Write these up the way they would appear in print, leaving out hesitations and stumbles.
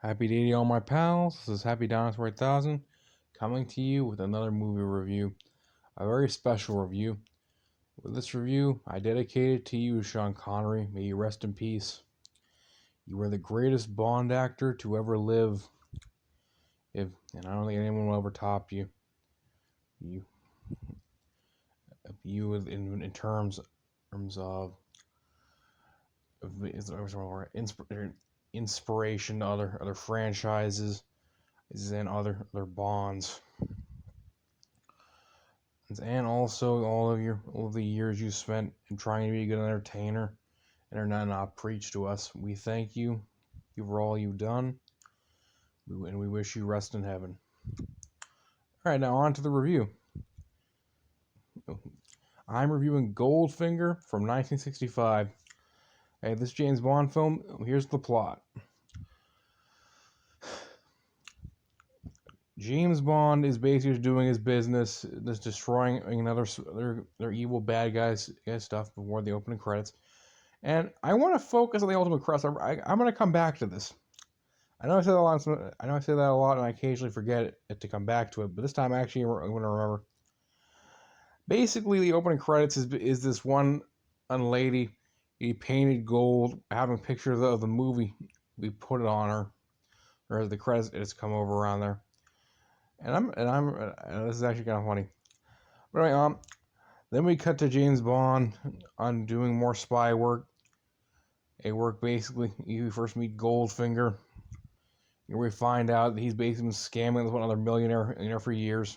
Happy day to all my pals. This is Happy Dinosaur 8000 coming to you with another movie review. A very special review. With this review, I dedicate it to you, Sean Connery. May you rest in peace. You were the greatest Bond actor to ever live. And I don't think anyone will ever top you. You in terms of inspiration to other franchises and other Bonds. And also all of the years you spent in trying to be a good entertainer and are not preached to us. We thank you for all you've done, and we wish you rest in heaven. All right, now on to the review. I'm reviewing Goldfinger from 1965. Hey, this James Bond film, here's the plot. James Bond is basically doing his business, just destroying their evil bad guys stuff before the opening credits. And I want to focus on the ultimate credits. I'm going to come back to this. I know I say that a lot, and I occasionally forget it to come back to it. But this time, actually, I'm going to remember. Basically, the opening credits is this one lady, he painted gold, having pictures of the movie. We put it on her, or the credits it's come over around there. And this is actually kind of funny. But anyway, then we cut to James Bond on doing more spy work. Basically, you first meet Goldfinger. We find out that he's basically been scamming with another millionaire for years.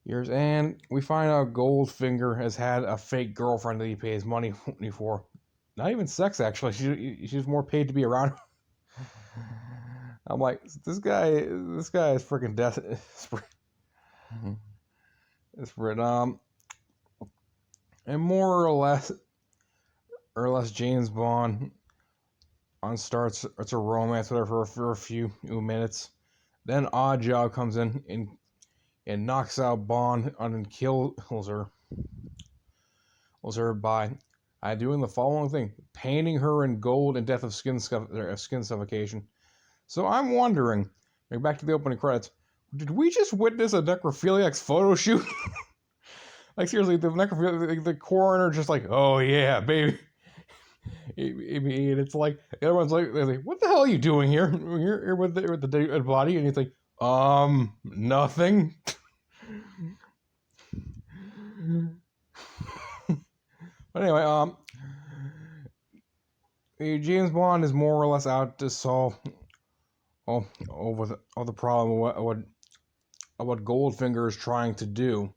And we find out Goldfinger has had a fake girlfriend that he pays money for. Not even sex, actually. She's more paid to be around. I'm like, this guy is freaking death. It's written, and more or less, James Bond starts a romance with her for a few minutes. Then Oddjob comes in and knocks out Bond and kills her by doing the following thing: painting her in gold and death of skin suffocation. So I'm wondering, back to the opening credits, did we just witness a necrophiliac's photo shoot? Like, seriously, the coroner just like, oh yeah, baby. And it's like, everyone's like, what the hell are you doing here? You're with the dead body, and he's like, nothing. But anyway, James Bond is more or less out to solve all the problem of what Goldfinger is trying to do.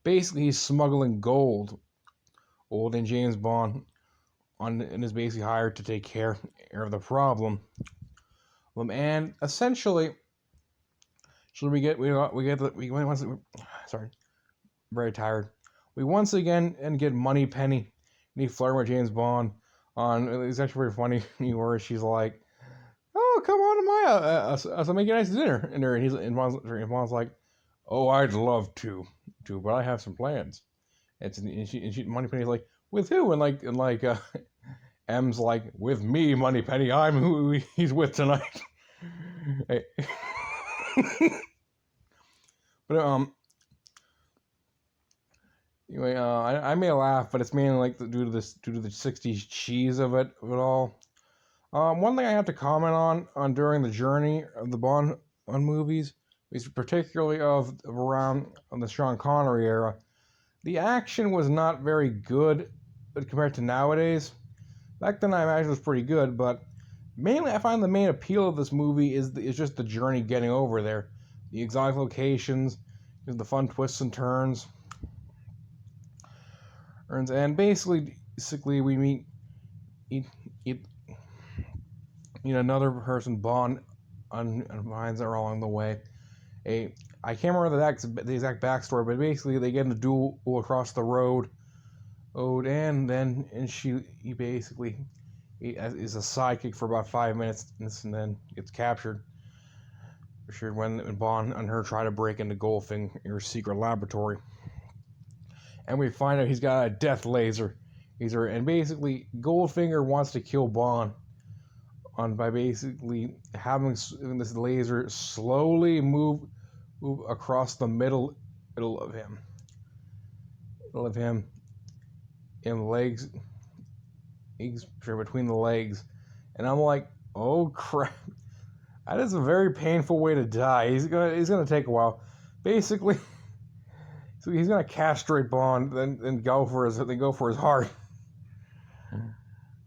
Basically, he's smuggling gold. And James Bond and is basically hired to take care of the problem. And essentially, very tired. We once again get Moneypenny, and he flirting with James Bond. It's actually very funny where she's like, "Oh, come on to my house, I'll make you a nice dinner." And Bond's like, "Oh, I'd love to, but I have some plans." Moneypenny's like, "With who?" And M's like, "With me, Moneypenny. I'm who he's with tonight." Hey. But anyway, I may laugh, but it's mainly due to the '60s cheese of it all. One thing I have to comment on during the journey of the Bond movies is particularly around the Sean Connery era. The action was not very good compared to nowadays. Back then, I imagine it was pretty good, but mainly I find the main appeal of this movie is just the journey getting over there, the exotic locations, the fun twists and turns. And basically we meet another person Bond finds her along the way. I can't remember the exact backstory, but basically they get in a duel across the road. And he basically is a sidekick for about 5 minutes, and then gets captured. For sure, when Bond and her try to break into Goldfinger's secret laboratory, and we find out he's got a death laser. And basically Goldfinger wants to kill Bond. by basically having this laser slowly move across the middle of him, in legs, between the legs, and I'm like, oh crap, that is a very painful way to die. He's gonna take a while, basically. So he's gonna castrate Bond, then go for his heart,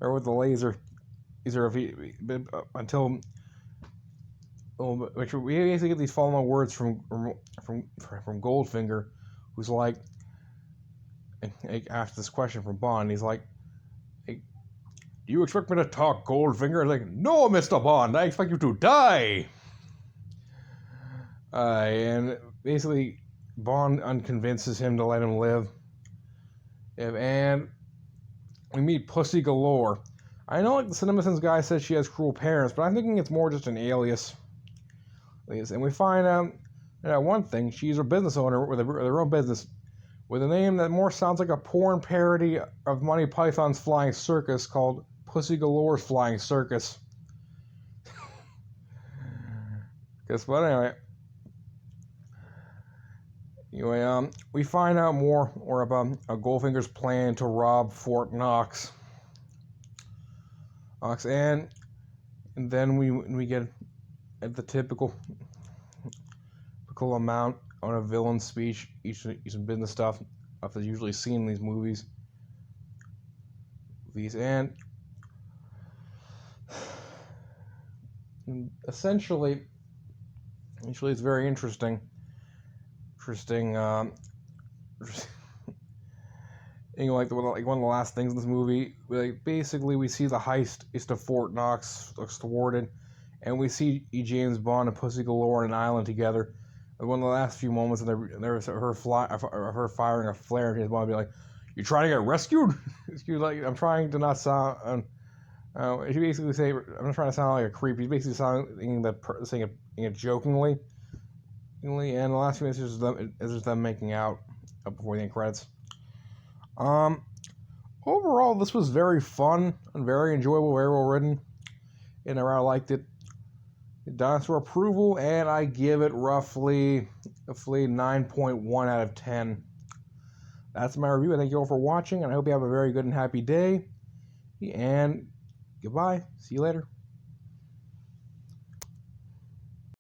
or with the laser. If he until which we basically get these following words from Goldfinger, who's like, asked this question from Bond. He's like, hey, "Do you expect me to talk, Goldfinger?" I'm like, "No, Mr. Bond, I expect you to die." And basically, Bond unconvinces him to let him live. And we meet Pussy Galore. I know, like, the CinemaSins guy says she has cruel parents, but I'm thinking it's more just an alias. And we find out, one thing, she's a business owner with her own business, with a name that more sounds like a porn parody of Monty Python's Flying Circus called Pussy Galore's Flying Circus. Guess what? Anyway, we find out more about Goldfinger's plan to rob Fort Knox. And then we get at the typical amount on a villain speech, each business stuff that's usually seen in these movies. And essentially, it's very interesting. Like one of the last things in this movie, basically we see the heist of Fort Knox thwarted, and we see James Bond and Pussy Galore on an island together. One of the last few moments, and there was her firing a flare, and James Bond be like, "You trying to get rescued?" Like, I'm trying to not sound. He basically say, "I'm not trying to sound like a creep." He's basically saying it jokingly. And the last few minutes is just them making out before the end credits. Overall, this was very fun and very enjoyable, very well written, and I liked it. Dinosaur approval, and I give it roughly 9.1 out of 10. That's my review. I thank you all for watching, and I hope you have a very good and happy day. And goodbye. See you later.